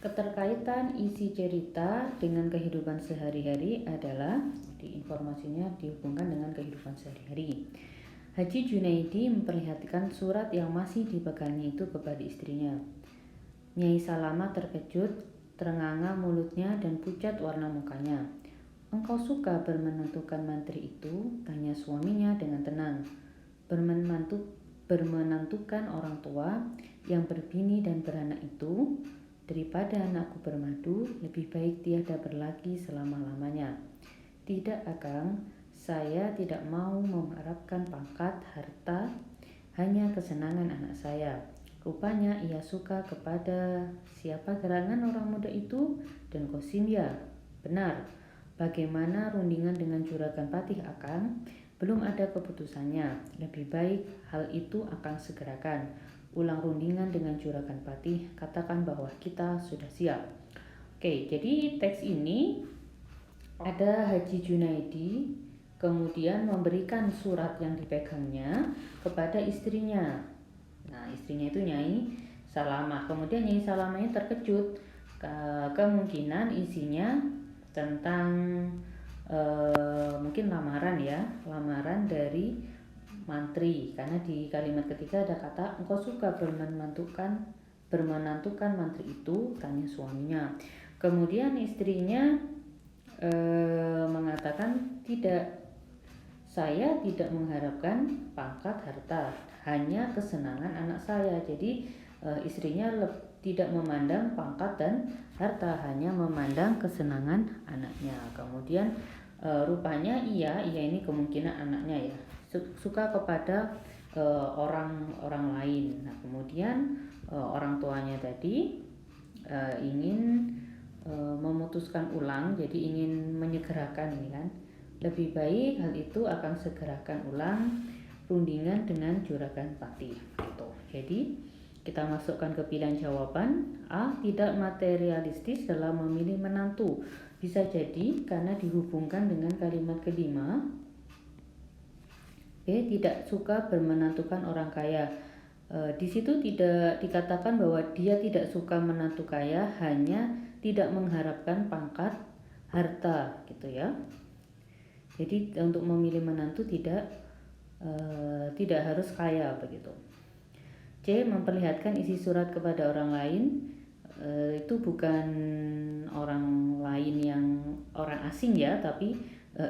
Keterkaitan isi cerita dengan kehidupan sehari-hari adalah, di informasinya dihubungkan dengan kehidupan sehari-hari. Haji Junaidi memperlihatkan surat yang masih dipegangnya itu kepada istrinya. Nyai Salama terkejut, terenganga mulutnya dan pucat warna mukanya. "Engkau suka bermenentukan mantri itu?" tanya suaminya dengan tenang. Bermenantukan orang tua yang berbini dan beranak itu, daripada anakku bermadu, lebih baik tiada berlagi selama-lamanya. "Tidak, Akang, saya tidak mau mengharapkan pangkat, harta, hanya kesenangan anak saya." Rupanya ia suka kepada siapa gerangan orang muda itu? Dan Kosim ya? Benar. Bagaimana rundingan dengan Juragan Patih, Akang? Belum ada keputusannya. Lebih baik hal itu Akang segerakan. Ulang rundingan dengan Juragan Patih, katakan bahwa kita sudah siap. Oke, jadi teks ini ada Haji Junaidi kemudian memberikan surat yang dipegangnya kepada istrinya. Nah, istrinya itu Nyai Salamah. Kemudian Nyai Salamahnya terkejut, kemungkinan isinya tentang mungkin lamaran dari mantri, karena di kalimat ketiga ada kata "engkau suka bermenantukan mantri itu?" tanya suaminya. Kemudian istrinya mengatakan, "Tidak, saya tidak mengharapkan pangkat, harta, hanya kesenangan anak saya." Jadi istrinya tidak memandang pangkat dan harta, hanya memandang kesenangan anaknya. Kemudian rupanya ia ini kemungkinan anaknya ya suka kepada orang lain. Nah, kemudian orang tuanya tadi ingin memutuskan ulang, jadi ingin menyegerakan ini kan. Lebih baik hal itu akan segerakan ulang rundingan dengan Juragan Patih gitu. Jadi kita masukkan ke pilihan jawaban. A. Tidak materialistis dalam memilih menantu. Bisa jadi karena dihubungkan dengan kalimat kelima. B. Tidak suka bermenantukan orang kaya. Di situ tidak dikatakan bahwa dia tidak suka menantu kaya, hanya tidak mengharapkan pangkat, harta gitu ya. Jadi untuk memilih menantu tidak harus kaya begitu. C. Memperlihatkan isi surat kepada orang lain. Itu bukan orang lain yang orang asing ya, tapi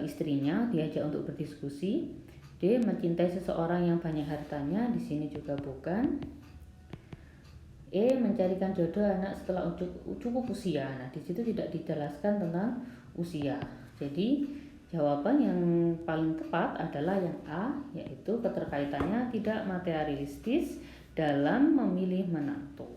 istrinya diajak untuk berdiskusi. D. Mencintai seseorang yang banyak hartanya. Di sini juga bukan. E. Mencarikan jodoh anak setelah cukup usia. Nah, di situ tidak dijelaskan tentang usia. Jadi jawaban yang paling tepat adalah yang A, yaitu keterkaitannya tidak materialistis dalam memilih menantu.